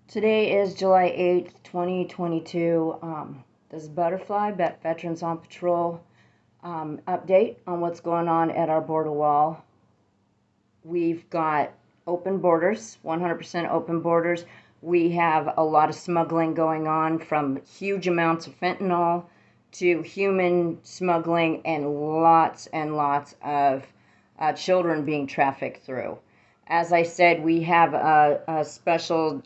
Today is July 8th, 2022. This is Butterfly, Veterans on Patrol update on what's going on at our border wall. We've got open borders, 100% open borders. We have a lot of smuggling going on, from huge amounts of fentanyl to human smuggling and lots of children being trafficked through. As I said, we have a special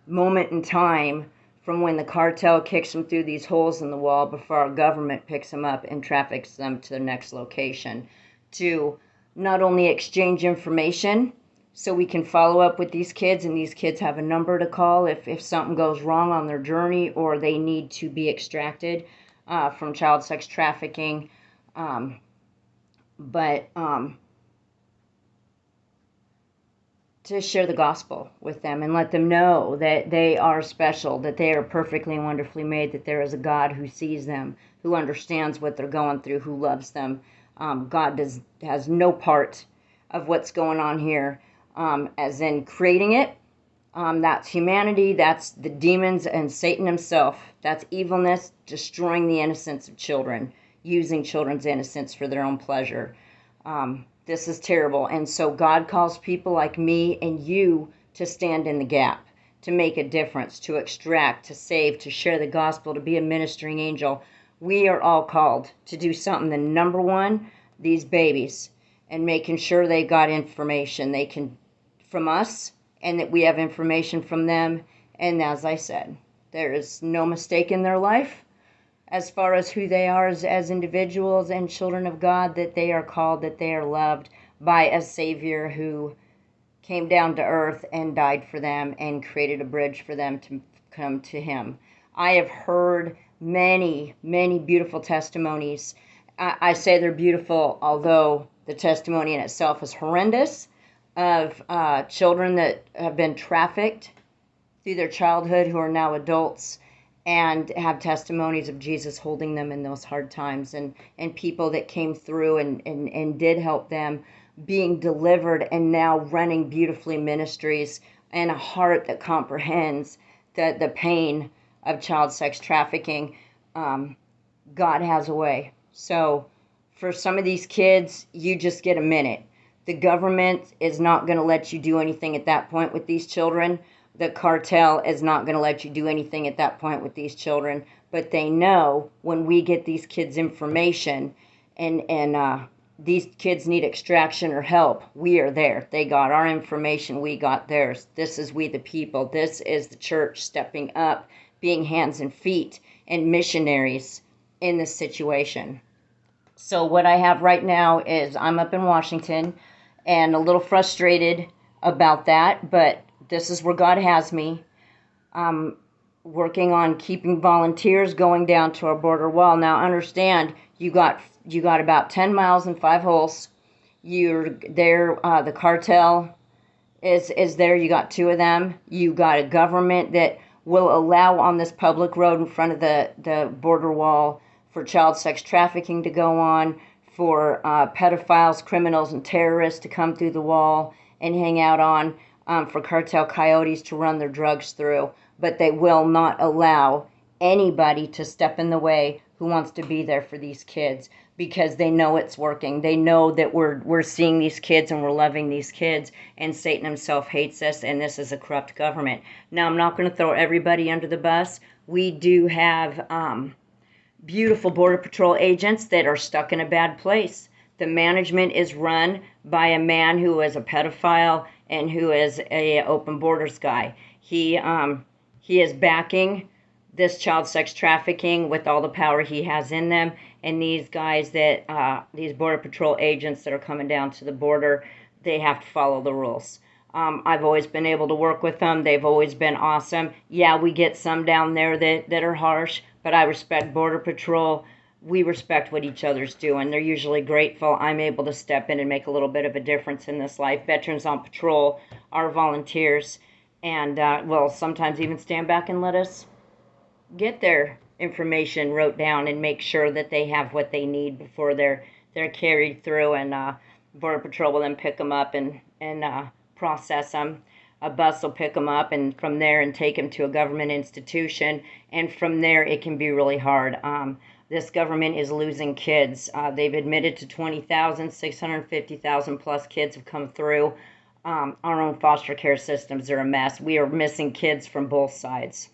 moment in time from when the cartel kicks them through these holes in the wall before our government picks them up and traffics them to the next location, to not only exchange information so we can follow up with these kids, and these kids have a number to call if something goes wrong on their journey or they need to be extracted from child sex trafficking. To share the gospel with them and let them know that they are special, that they are perfectly and wonderfully made, that there is a God who sees them, who understands what they're going through, who loves them. God has no part of what's going on here, as in creating it. That's humanity, that's the demons and Satan himself. That's evilness, destroying the innocence of children, using children's innocence for their own pleasure. This is terrible. And so God calls people like me and you to stand in the gap, to make a difference, to extract, to save, to share the gospel, to be a ministering angel. We are all called to do something. The number one, these babies, and making sure they got information they can from us, and that we have information from them. And as I said, there is no mistake in their life as far as who they are as individuals and children of God, that they are called, that they are loved by a Savior who came down to earth and died for them and created a bridge for them to come to Him. I have heard many beautiful testimonies. I say they're beautiful, although the testimony in itself is horrendous, of children that have been trafficked through their childhood who are now adults, and have testimonies of Jesus holding them in those hard times, and people that came through and did help them, being delivered and now running beautifully ministries, and a heart that comprehends the pain of child sex trafficking. God has a way. So for some of these kids, you just get a minute. The government is not going to let you do anything at that point with these children. The cartel is not going to let you do anything at that point with these children, but they know when we get these kids information and these kids need extraction or help, we are there. They got our information, we got theirs. This is we the people. This is the church stepping up, being hands and feet and missionaries in this situation. So what I have right now is I'm up in Washington and a little frustrated about that, but this is where God has me. I'm working on keeping volunteers going down to our border wall. Now understand, you got about 10 miles and 5 holes. You're there, the cartel is there. You got 2 of them. You got a government that will allow on this public road in front of the border wall for child sex trafficking to go on, for pedophiles, criminals, and terrorists to come through the wall and hang out on, for cartel coyotes to run their drugs through. But they will not allow anybody to step in the way who wants to be there for these kids, because they know it's working. They know that we're seeing these kids and we're loving these kids, and Satan himself hates us, and this is a corrupt government. Now, I'm not going to throw everybody under the bus. We do have beautiful Border Patrol agents that are stuck in a bad place. The management is run by a man who is a pedophile and who is a open borders guy. He is backing this child sex trafficking with all the power he has in them. And these guys that these Border Patrol agents that are coming down to the border, they have to follow the rules. I've always been able to work with them. They've always been awesome. Yeah, we get some down there that are harsh, but I respect Border Patrol. We respect what each other's doing. They're usually grateful I'm able to step in and make a little bit of a difference in this life. Veterans on Patrol are volunteers, and will sometimes even stand back and let us get their information wrote down and make sure that they have what they need before they're carried through, and Border Patrol will then pick them up and process them. a bus will pick them up, and from there and take them to a government institution, and from there it can be really hard. This government is losing kids. They've admitted to 20,000, 650,000 plus kids have come through. Our own foster care systems are a mess. We are missing kids from both sides.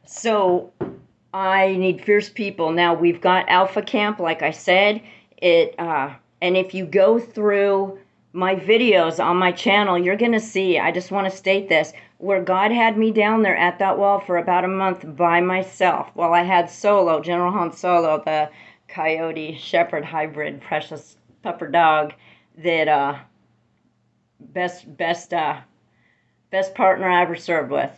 So I need fierce people. Now we've got Alpha Camp, like I said. And if you go through my videos on my channel, you're going to see, I just want to state this, where God had me down there at that wall for about a month by myself. Well, I had Solo, General Han Solo, the Coyote Shepherd hybrid, precious pupper dog, that best partner I ever served with.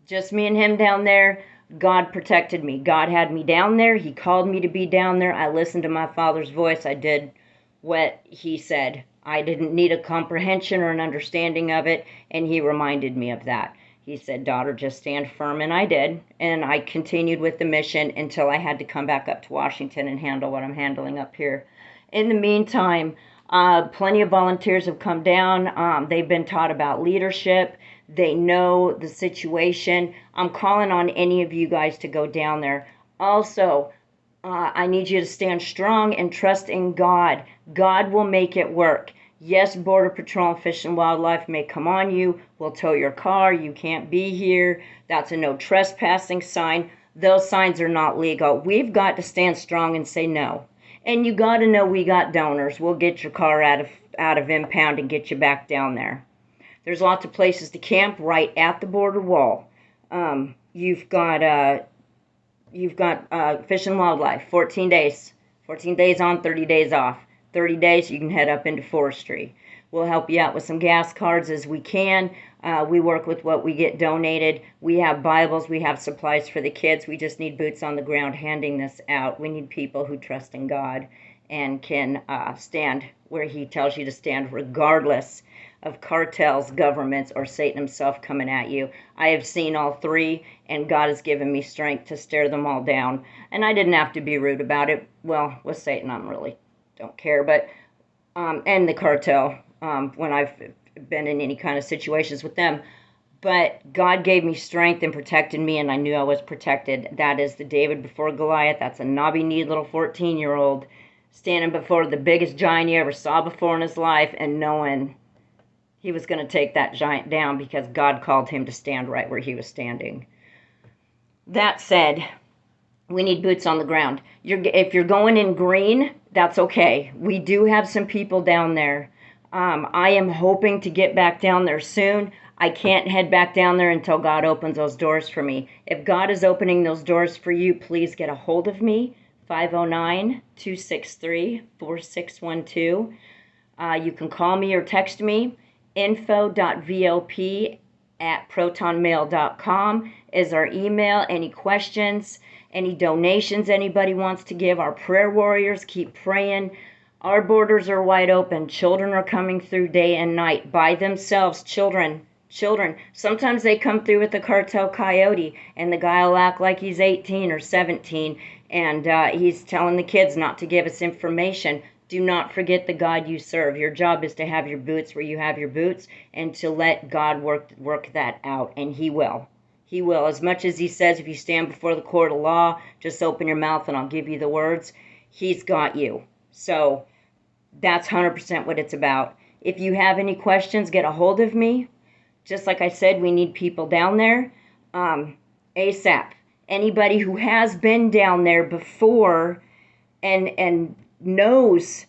Just me and him down there. God protected me. God had me down there. He called me to be down there. I listened to my Father's voice. I did what he said. I didn't need a comprehension or an understanding of it, and he reminded me of that. He said, daughter, just stand firm, and I did. And I continued with the mission until I had to come back up to Washington and handle what I'm handling up here. In the meantime, plenty of volunteers have come down. They've been taught about leadership. They know the situation. I'm calling on any of you guys to go down there. Also, I need you to stand strong and trust in God. God will make it work. Yes, Border Patrol and Fish and Wildlife may come on you, will tow your car, you can't be here. That's a no trespassing sign. Those signs are not legal. We've got to stand strong and say no. And you got to know we got donors. We'll get your car out of impound and get you back down there. There's lots of places to camp right at the border wall. You've got Fish and Wildlife, 14 days. 14 days on, 30 days off. 30 days, you can head up into forestry. We'll help you out with some gas cards as we can. We work with what we get donated. We have Bibles. We have supplies for the kids. We just need boots on the ground handing this out. We need people who trust in God and can stand where he tells you to stand regardless of cartels, governments, or Satan himself coming at you. I have seen all three, and God has given me strength to stare them all down. And I didn't have to be rude about it. Well, with Satan, I really don't care. But and the cartel, when I've been in any kind of situations with them. But God gave me strength and protected me, and I knew I was protected. That is the David before Goliath. That's a knobby-kneed little 14-year-old standing before the biggest giant he ever saw before in his life and knowing he was going to take that giant down because God called him to stand right where he was standing. That said, we need boots on the ground. If you're going in green, that's okay. We do have some people down there. I am hoping to get back down there soon. I can't head back down there until God opens those doors for me. If God is opening those doors for you, please get a hold of me, 509-263-4612. You can call me or text me. info.vop@protonmail.com is our email. Any questions, any donations anybody wants to give, our prayer warriors, keep praying. Our borders are wide open. Children are coming through day and night by themselves. Children. Sometimes they come through with the cartel coyote, and the guy will act like he's 18 or 17, and he's telling the kids not to give us information. Do not forget the God you serve. Your job is to have your boots where you have your boots and to let God work that out, and he will. He will. As much as he says, if you stand before the court of law, just open your mouth and I'll give you the words. He's got you. So that's 100% what it's about. If you have any questions, get a hold of me. Just like I said, we need people down there ASAP. Anybody who has been down there before and knows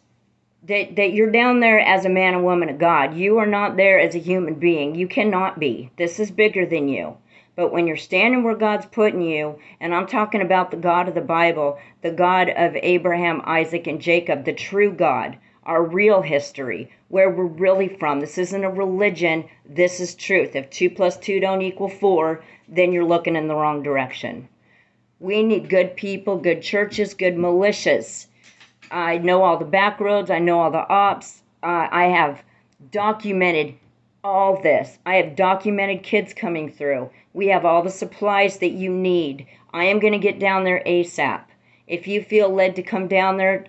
that you're down there as a man and woman of God. You are not there as a human being. You cannot be. This is bigger than you. But when you're standing where God's putting you, and I'm talking about the God of the Bible, the God of Abraham, Isaac, and Jacob, the true God, our real history, where we're really from. This isn't a religion. This is truth. If 2 + 2 don't equal 4, then you're looking in the wrong direction. We need good people, good churches, good militias. I know all the back roads. I know all the ops. I have documented all this. I have documented kids coming through. We have all the supplies that you need. I am going to get down there ASAP. If you feel led to come down there,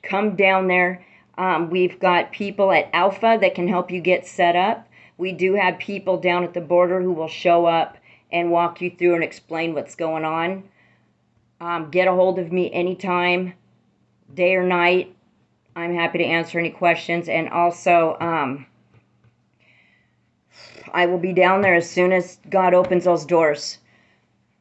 come down there. We've got people at Alpha that can help you get set up. We do have people down at the border who will show up and walk you through and explain what's going on. Get a hold of me anytime, day or night. I'm happy to answer any questions. And also, I will be down there as soon as God opens those doors.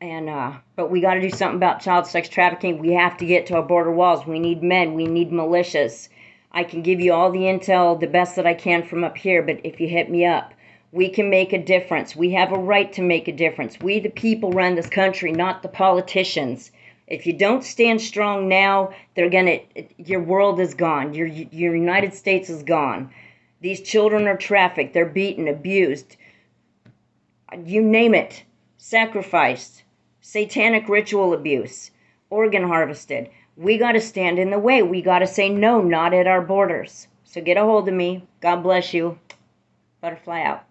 And but we got to do something about child sex trafficking. We have to get to our border walls. We need men. We need militias. I can give you all the intel, the best that I can from up here, but if you hit me up, we can make a difference. We have a right to make a difference. We, the people, run this country, not the politicians. If you don't stand strong now, your world is gone. Your United States is gone. These children are trafficked. They're beaten, abused. You name it. Sacrificed. Satanic ritual abuse. Organ harvested. We got to stand in the way. We got to say no, not at our borders. So get a hold of me. God bless you. Butterfly out.